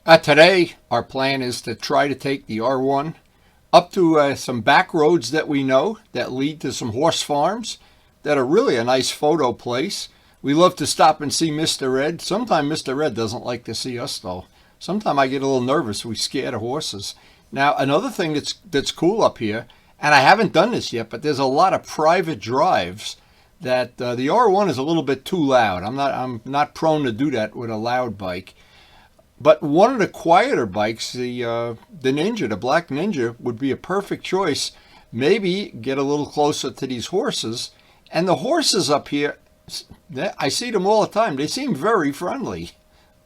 Today, our plan is to try to take the R1 up to some back roads that we know that lead to some horse farms that are really a nice photo place. We love to stop and see Mr. Ed. Sometimes Mr. Ed doesn't like to see us, though. Sometimes I get a little nervous. We scare the horses. Now, another thing that's cool up here, and I haven't done this yet, but there's a lot of private drives that the R1 is a little bit too loud. I'm not prone to do that with a loud bike. But one of the quieter bikes, the Ninja, the Black Ninja, would be a perfect choice. Maybe get a little closer to these horses. And the horses up here, I see them all the time. They seem very friendly.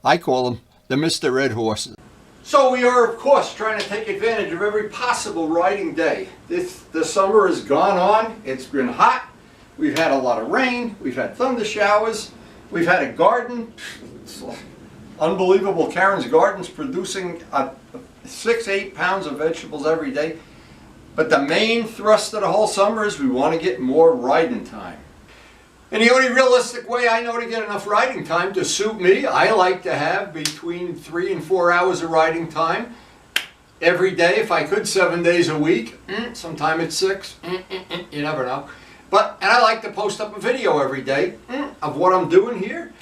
I call them the Mr. Red horses. So we are, of course, trying to take advantage of every possible riding day. The summer has gone on. It's been hot. We've had a lot of rain. We've had thunder showers. We've had a garden. It's unbelievable. Karen's garden's producing 6-8 pounds of vegetables every day. But the main thrust of the whole summer is we want to get more riding time. And the only realistic way I know to get enough riding time to suit me, I like to have between 3 and 4 hours of riding time every day. If I could, 7 days a week. Sometime it's 6. You never know. And I like to post up a video every day of what I'm doing here.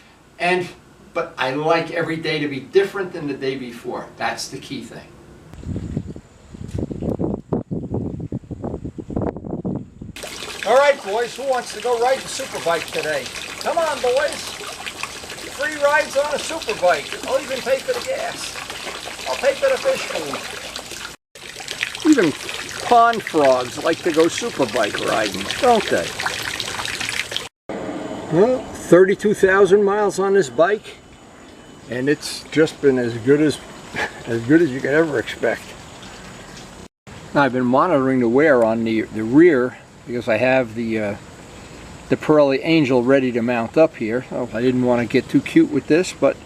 But I like every day to be different than the day before. That's the key thing. All right, boys, who wants to go ride the superbike today? Come on, boys. Free rides on a superbike. I'll even pay for the gas. I'll pay for the fish food. Even pond frogs like to go superbike riding, don't they? Well, 32,000 miles on this bike. And it's just been as good as you could ever expect. Now, I've been monitoring the wear on the rear because I have the Pirelli Angel ready to mount up here. Oh, I didn't want to get too cute with this, but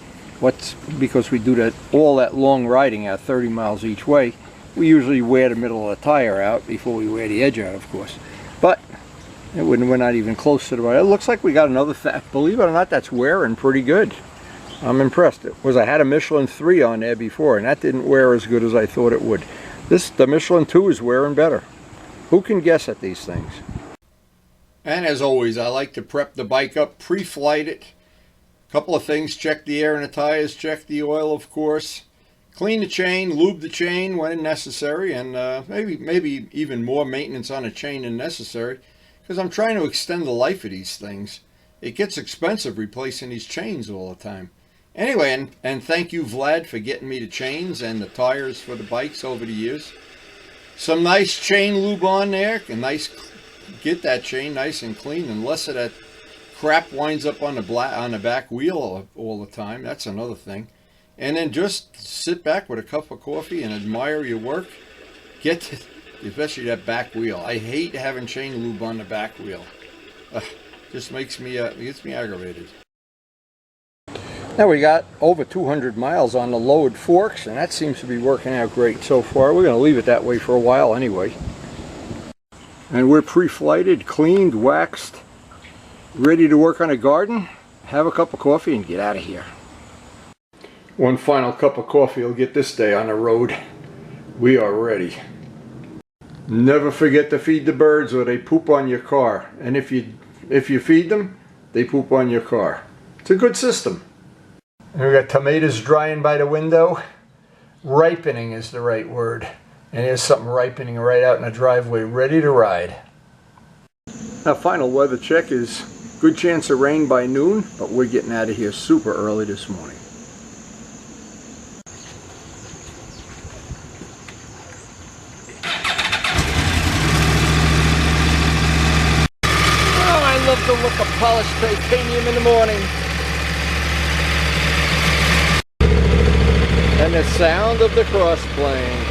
because we do all that long riding at 30 miles each way, we usually wear the middle of the tire out before we wear the edge out, of course. But we're not even close to the right. It looks like we got another believe it or not, that's wearing pretty good. I'm impressed. I had a Michelin 3 on there before, and that didn't wear as good as I thought it would. The Michelin 2 is wearing better. Who can guess at these things? And as always, I like to prep the bike up, pre-flight it. A couple of things: check the air in the tires, check the oil, of course. Clean the chain, lube the chain when necessary, and maybe even more maintenance on a chain than necessary, because I'm trying to extend the life of these things. It gets expensive replacing these chains all the time. Anyway, and thank you, Vlad, for getting me the chains and the tires for the bikes over the years. Some nice chain lube on there, get that chain nice and clean, and less of that crap winds up on the back wheel all the time. That's another thing. And then just sit back with a cup of coffee and admire your work. Especially that back wheel. I hate having chain lube on the back wheel. Just gets me aggravated. Now we got over 200 miles on the lowered forks, and that seems to be working out great so far. We're going to leave it that way for a while anyway. And we're pre-flighted, cleaned, waxed, ready to work on a garden, have a cup of coffee, and get out of here. One final cup of coffee will get this day on the road. We are ready. Never forget to feed the birds or they poop on your car. And if you feed them, they poop on your car. It's a good system. And we got tomatoes drying by the window. Ripening is the right word. And here's something ripening right out in the driveway, ready to ride. Now, final weather check is good chance of rain by noon, but we're getting out of here super early this morning. Oh, I love the look of polished titanium in the morning. And the sound of the Crossplane.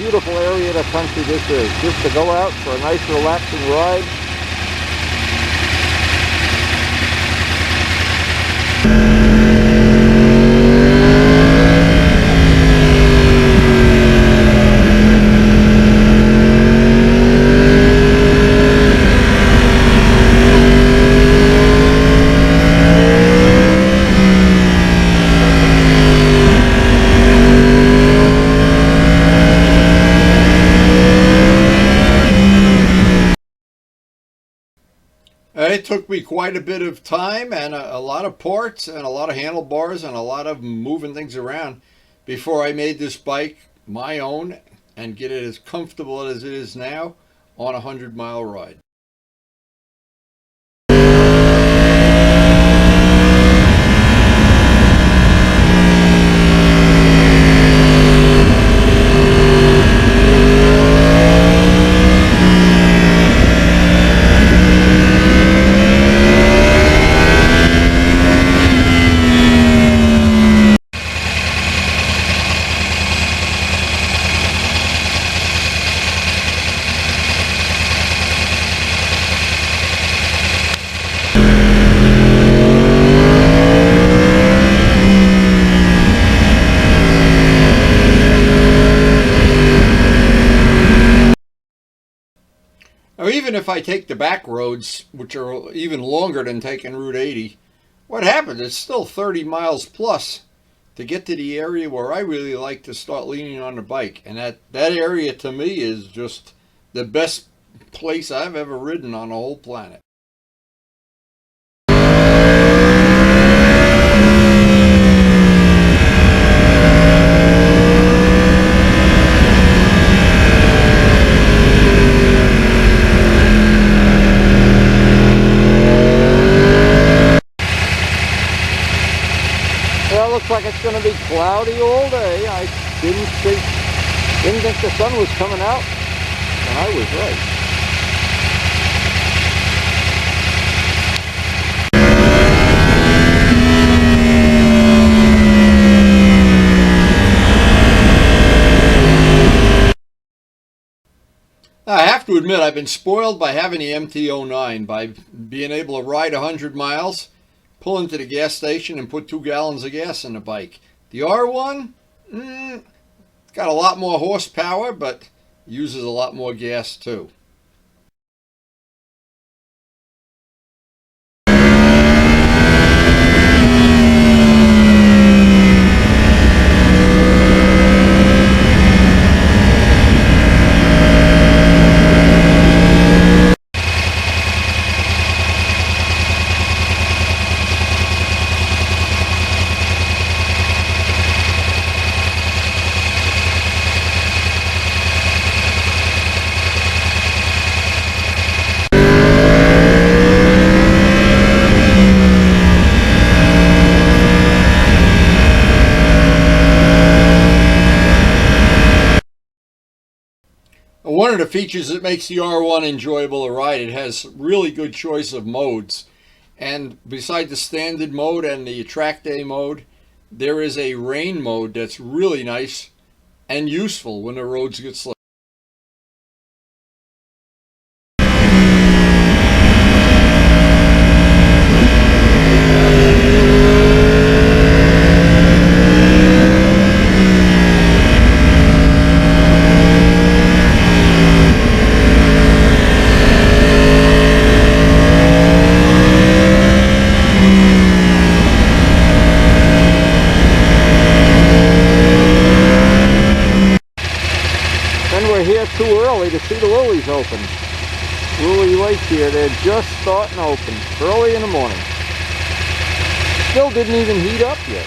beautiful area of the country this is, just to go out for a nice relaxing ride. It took me quite a bit of time and a lot of parts and a lot of handlebars and a lot of moving things around before I made this bike my own and get it as comfortable as it is now on a 100-mile ride. Now, even if I take the back roads, which are even longer than taking Route 80, what happens? It's still 30 miles plus to get to the area where I really like to start leaning on the bike. And that area to me is just the best place I've ever ridden on the whole planet. Well, it looks like it's going to be cloudy all day. I didn't think the sun was coming out, and I was right. Now, I have to admit, I've been spoiled by having the MT-09, by being able to ride 100 miles, pull into the gas station and put 2 gallons of gas in the bike. The R1, got a lot more horsepower, but uses a lot more gas too. One of the features that makes the R1 enjoyable to ride, it has really good choice of modes. And beside the standard mode and the track day mode, there is a rain mode that's really nice and useful when the roads get slick. Too early to see the lilies open. Lily Lake here, they're just starting to open early in the morning. Still didn't even heat up yet.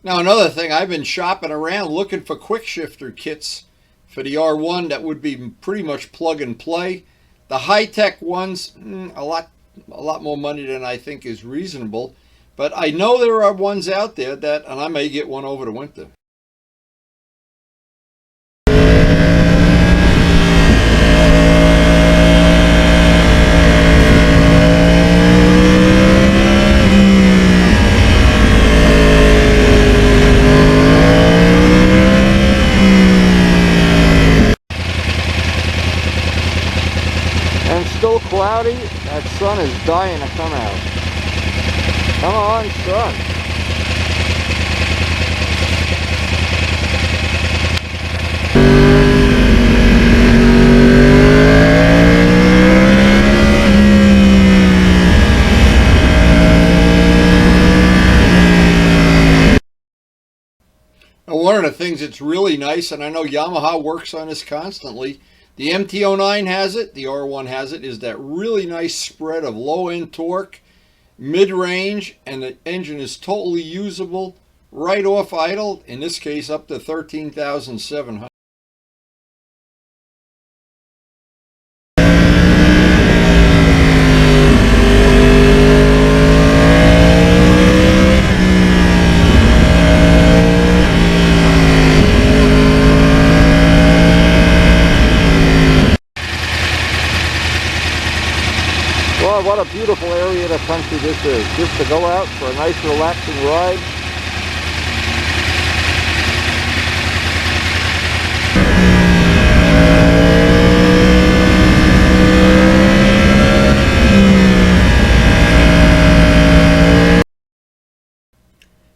Now, another thing, I've been shopping around looking for quick shifter kits for the R1 that would be pretty much plug and play. The high-tech ones, a lot more money than I think is reasonable. But I know there are ones out there that, and I may get one over the winter. cloudy. That sun is dying to come out. Come on, sun. Now, one of the things that's really nice, and I know Yamaha works on this constantly, the MT-09 has it, the R1 has it, is that really nice spread of low-end torque, mid-range, and the engine is totally usable right off idle, in this case up to 13,700. Well, what a beautiful area of the country this is, just to go out for a nice relaxing ride.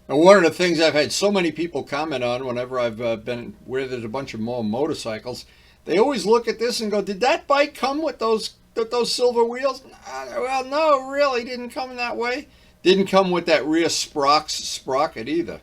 And one of the things I've had so many people comment on whenever I've been where there's a bunch of more motorcycles, they always look at this and go, did that bike come with those silver wheels? Well, no, really didn't come that way. Didn't come with that rear sprocket either.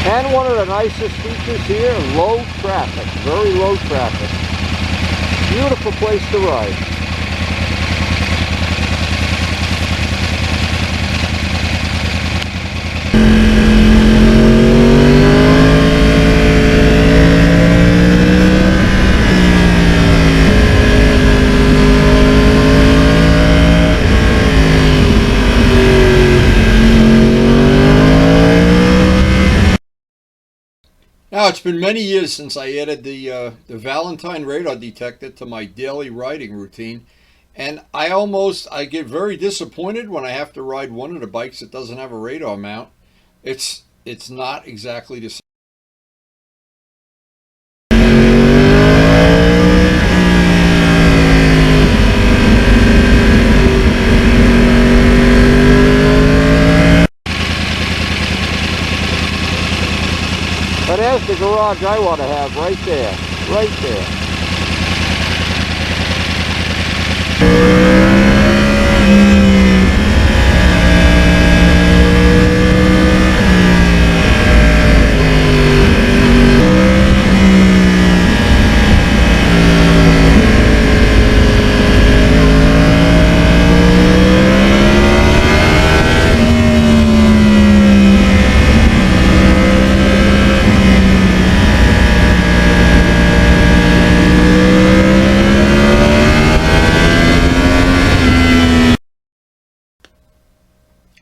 And one of the nicest features here, low traffic, very low traffic. Beautiful place to ride. Now, it's been many years since I added the Valentine radar detector to my daily riding routine, and I get very disappointed when I have to ride one of the bikes that doesn't have a radar mount. It's not exactly the same. But there's the garage I want to have right there, right there.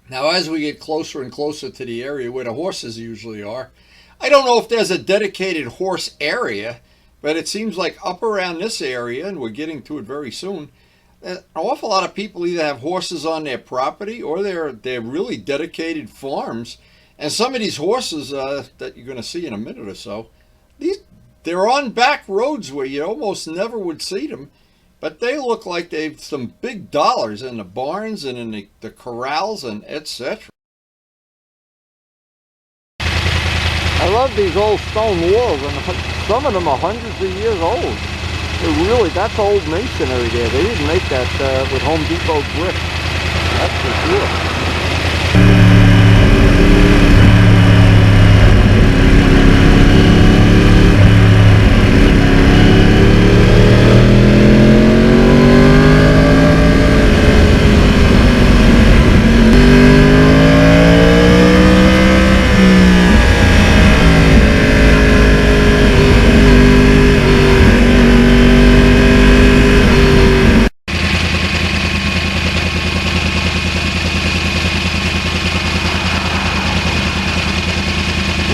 Now, as we get closer and closer to the area where the horses usually are, I don't know if there's a dedicated horse area, but it seems like up around this area, and we're getting to it very soon, an awful lot of people either have horses on their property or they're really dedicated farms. And some of these horses that you're going to see in a minute or so, they're on back roads where you almost never would see them. But they look like they've some big dollars in the barns and in the corrals and etc. I love these old stone walls, and some of them are hundreds of years old. That's old masonry there. They didn't make that with Home Depot brick. That's for sure.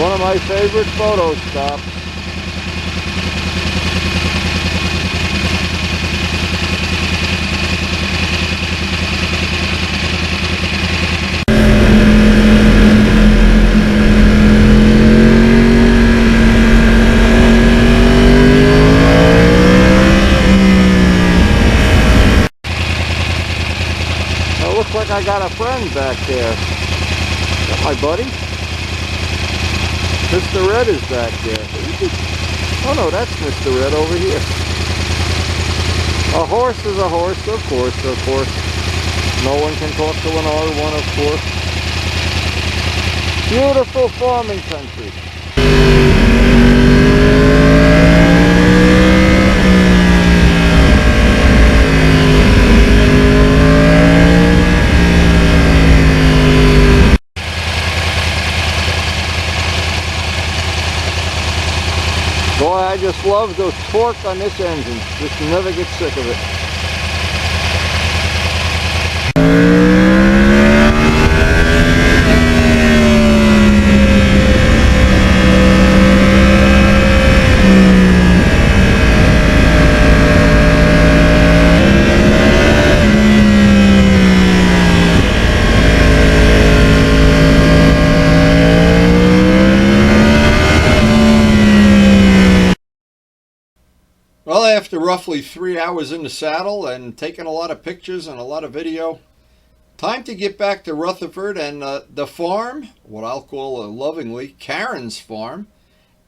One of my favorite photo stops. I got a friend back there. Is that my buddy? Mr. Red is back there. Oh no, that's Mr. Red over here. A horse is a horse, of course, of course. No one can talk to an R1, of course. Beautiful farming country. Boy, I just love the torque on this engine. Just never get sick of it. Well, after roughly 3 hours in the saddle and taking a lot of pictures and a lot of video, time to get back to Rutherford and the farm, what I'll call lovingly Karen's farm,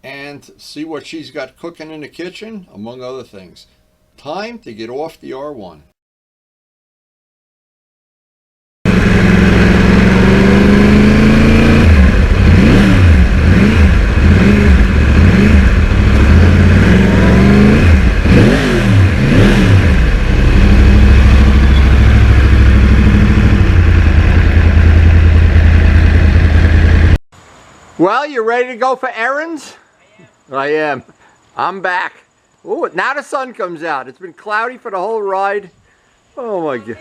and see what she's got cooking in the kitchen, among other things. Time to get off the R1. Well, you ready to go for errands? I am. I'm back. Oh, now the sun comes out. It's been cloudy for the whole ride. Oh my God.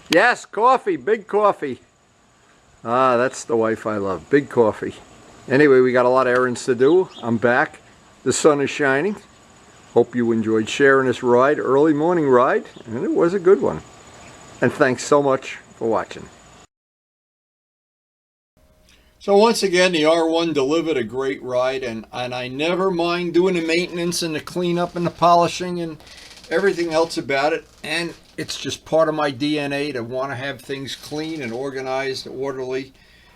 Yes, coffee, big coffee. Ah, that's the wife I love, big coffee. Anyway, we got a lot of errands to do. I'm back. The sun is shining. Hope you enjoyed sharing this ride, early morning ride, and it was a good one. And thanks so much for watching. So once again, the R1 delivered a great ride, and I never mind doing the maintenance and the cleanup and the polishing and everything else about it. And it's just part of my DNA to want to have things clean and organized, orderly.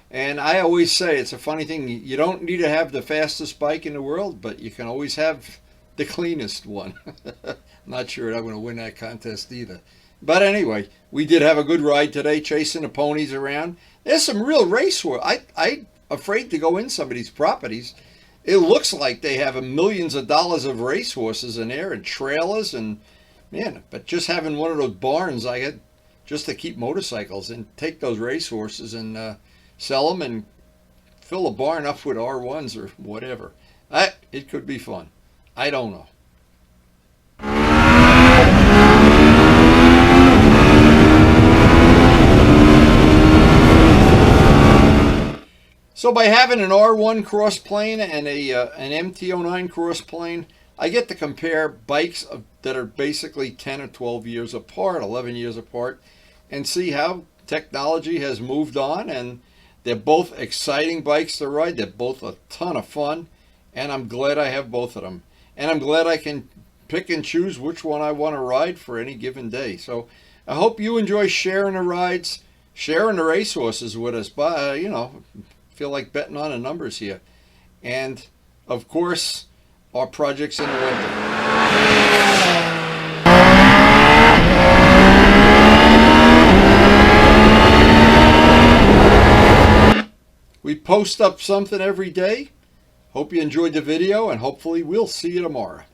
And I always say, it's a funny thing, you don't need to have the fastest bike in the world, but you can always have the cleanest one. I'm not sure I'm going to win that contest either. But anyway, we did have a good ride today, chasing the ponies around. There's some real racehorse. I'm afraid to go in some of these properties. It looks like they have millions of dollars of racehorses in there and trailers and, man, but just having one of those barns I had just to keep motorcycles and take those racehorses and sell them and fill a barn up with R1s or whatever. It could be fun. I don't know. So by having an R1 crossplane and an MT09 crossplane, I get to compare bikes that are basically 10 or 12 years apart, 11 years apart, and see how technology has moved on. And they're both exciting bikes to ride. They're both a ton of fun, and I'm glad I have both of them. And I'm glad I can pick and choose which one I want to ride for any given day. So I hope you enjoy sharing the rides, sharing the racehorses with us. But feel like betting on the numbers here, and of course our projects in the winter. We post up something every day. Hope you enjoyed the video, and hopefully we'll see you tomorrow.